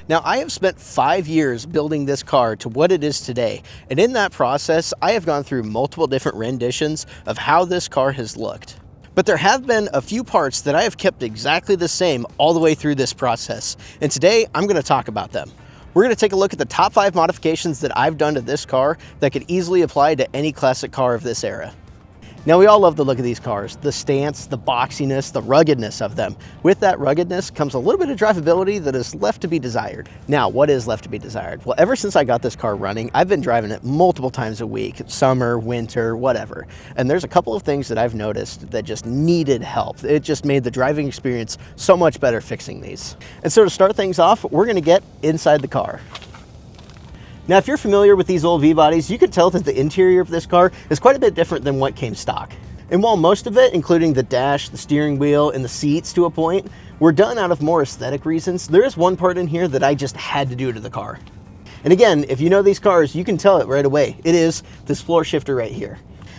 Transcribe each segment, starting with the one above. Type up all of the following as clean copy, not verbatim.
Now, I have spent 5 years building this car to what it is today, and in that process, I have gone through multiple different renditions of how this car has looked. But there have been a few parts that I have kept exactly the same all the way through this process, and today I'm going to talk about them. We're going to take a look at the top 5 modifications that I've done to this car that could easily apply to any classic car of this era. Now, we all love the look of these cars, the stance, the boxiness, the ruggedness of them. With that ruggedness comes a little bit of drivability that is left to be desired. Now, what is left to be desired? Well, ever since I got this car running, I've been driving it multiple times a week, summer, winter, whatever. And there's a couple of things that I've noticed that just needed help. It just made the driving experience so much better fixing these. And so to start things off, we're gonna get inside the car. Now, if you're familiar with these old V-bodies, you can tell that the interior of this car is quite a bit different than what came stock. And while most of it, including the dash, the steering wheel, and the seats to a point, were done out of more aesthetic reasons, there is one part in here that I just had to do to the car. And again, if you know these cars, you can tell it right away. It is this floor shifter right here.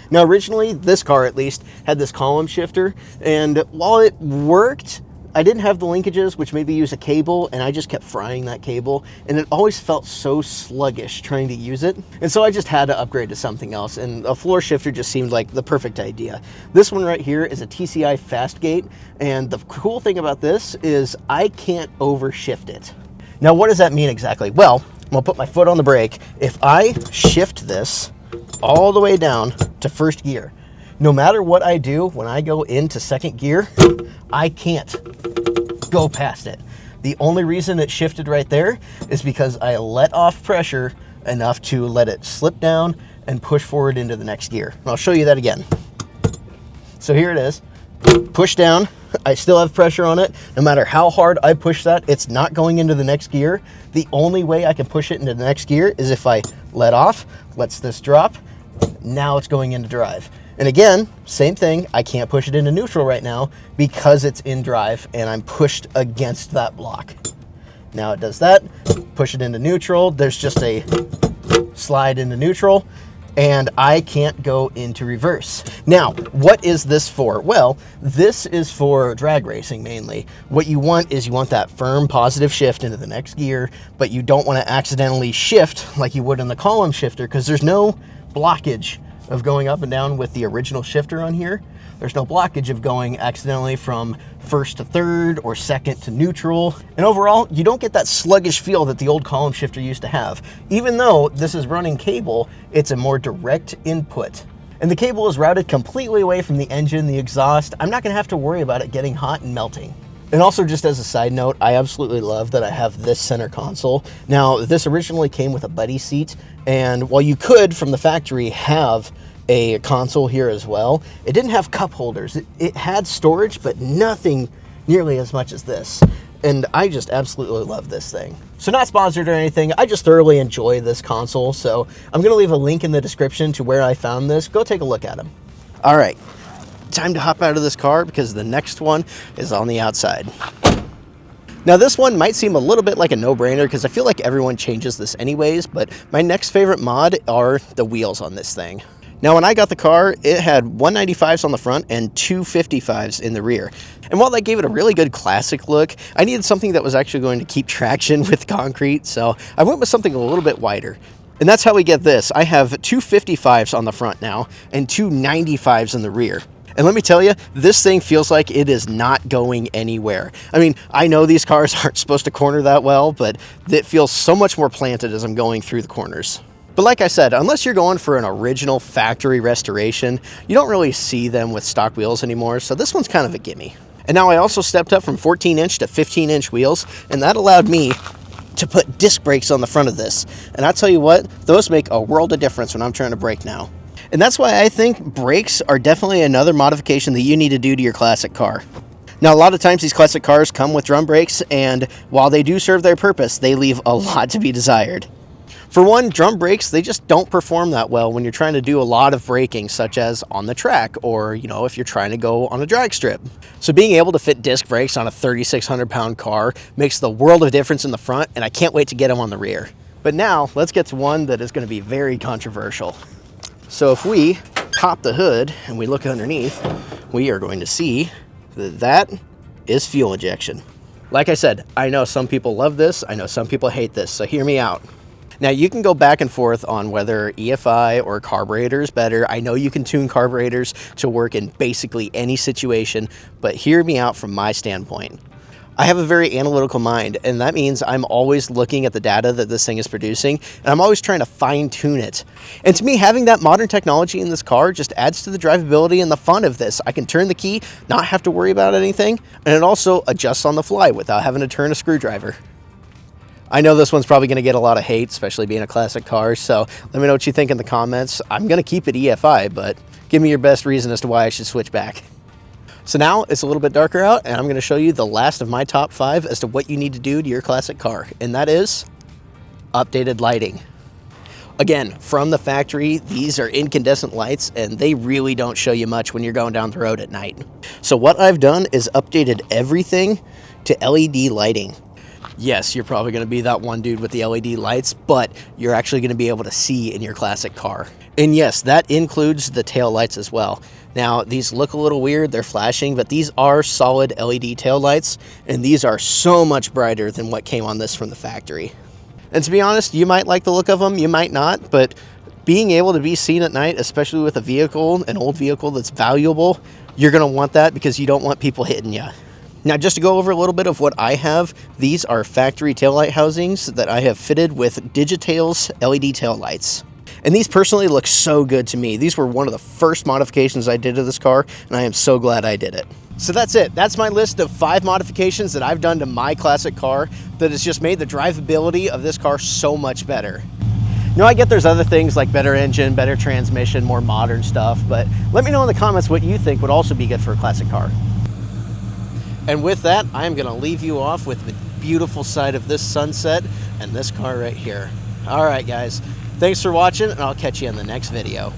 Now, originally, this car at least had this column shifter, and while it worked, I didn't have the linkages, which made me use a cable, and I just kept frying that cable, and it always felt so sluggish trying to use it. And so I just had to upgrade to something else, and a floor shifter just seemed like the perfect idea. This one right here is a TCI Fastgate, and the cool thing about this is I can't overshift it. Now, what does that mean exactly? Well, I'm gonna put my foot on the brake. If I shift this all the way down to first gear, no matter what I do when I go into second gear, I can't go past it. The only reason it shifted right there is because I let off pressure enough to let it slip down and push forward into the next gear. And I'll show you that again. So here it is, push down. I still have pressure on it. No matter how hard I push that, it's not going into the next gear. The only way I can push it into the next gear is if I let off, lets this drop. Now it's going into drive. And again, same thing, I can't push it into neutral right now because it's in drive and I'm pushed against that block. Now it does that, push it into neutral, there's just a slide into neutral, and I can't go into reverse. Now, what is this for? Well, this is for drag racing mainly. What you want is you want that firm positive shift into the next gear, but you don't want to accidentally shift like you would in the column shifter because there's no blockage of going up and down with the original shifter on here. There's no blockage of going accidentally from first to third or second to neutral. And overall, you don't get that sluggish feel that the old column shifter used to have. Even though this is running cable, it's a more direct input. And the cable is routed completely away from the engine, the exhaust. I'm not gonna have to worry about it getting hot and melting. And also, just as a side note, I absolutely love that I have this center console. Now, this originally came with a buddy seat, and while you could, from the factory, have a console here as well, it didn't have cup holders. It had storage, but nothing nearly as much as this. And I just absolutely love this thing. So not sponsored or anything, I just thoroughly enjoy this console, so I'm gonna leave a link in the description to where I found this. Go take a look at them. All right. Time to hop out of this car because the next one is on the outside. Now, this one might seem a little bit like a no-brainer because I feel like everyone changes this anyways, but my next favorite mod are the wheels on this thing. Now, when I got the car, it had 195s on the front and 255s in the rear. And while that gave it a really good classic look, I needed something that was actually going to keep traction with concrete, so I went with something a little bit wider. And that's how we get this. I have 255s on the front now and 295s in the rear. And let me tell you, this thing feels like it is not going anywhere. I mean, I know these cars aren't supposed to corner that well, but it feels so much more planted as I'm going through the corners. But like I said, unless you're going for an original factory restoration, you don't really see them with stock wheels anymore, so this one's kind of a gimme. And now I also stepped up from 14-inch to 15-inch wheels, and that allowed me to put disc brakes on the front of this. And I'll tell you what, those make a world of difference when I'm trying to brake now. And that's why I think brakes are definitely another modification that you need to do to your classic car. Now, a lot of times these classic cars come with drum brakes, and while they do serve their purpose, they leave a lot to be desired. For one, drum brakes, they just don't perform that well when you're trying to do a lot of braking, such as on the track, or, you know, if you're trying to go on a drag strip. So being able to fit disc brakes on a 3,600-pound car makes the world of difference in the front, and I can't wait to get them on the rear. But now, let's get to one that is going to be very controversial. So if we pop the hood and we look underneath, we are going to see that that is fuel injection. Like I said, I know some people love this, I know some people hate this, so hear me out. Now you can go back and forth on whether EFI or carburetor is better. I know you can tune carburetors to work in basically any situation, but hear me out from my standpoint. I have a very analytical mind, and that means I'm always looking at the data that this thing is producing, and I'm always trying to fine tune it. And to me, having that modern technology in this car just adds to the drivability and the fun of this. I can turn the key, not have to worry about anything, and it also adjusts on the fly without having to turn a screwdriver. I know this one's probably going to get a lot of hate, especially being a classic car, so let me know what you think in the comments. I'm going to keep it EFI, but give me your best reason as to why I should switch back. So now it's a little bit darker out, and I'm going to show you the last of my top 5 as to what you need to do to your classic car, and that is updated lighting. Again, from the factory, these are incandescent lights, and they really don't show you much when you're going down the road at night. So what I've done is updated everything to LED lighting. Yes, you're probably going to be that one dude with the LED lights, but you're actually going to be able to see in your classic car. And yes, that includes the tail lights as well. Now, these look a little weird, they're flashing, but these are solid LED tail lights, and these are so much brighter than what came on this from the factory. And to be honest, you might like the look of them, you might not, but being able to be seen at night, especially with a vehicle, an old vehicle that's valuable, you're going to want that because you don't want people hitting you. Now, just to go over a little bit of what I have, these are factory taillight housings that I have fitted with Digitail's LED taillights. And these personally look so good to me. These were one of the first modifications I did to this car, and I am so glad I did it. So that's it. That's my list of 5 modifications that I've done to my classic car that has just made the drivability of this car so much better. Now, I get there's other things like better engine, better transmission, more modern stuff, but let me know in the comments what you think would also be good for a classic car. And with that, I'm going to leave you off with the beautiful sight of this sunset and this car right here. All right, guys. Thanks for watching, and I'll catch you in the next video.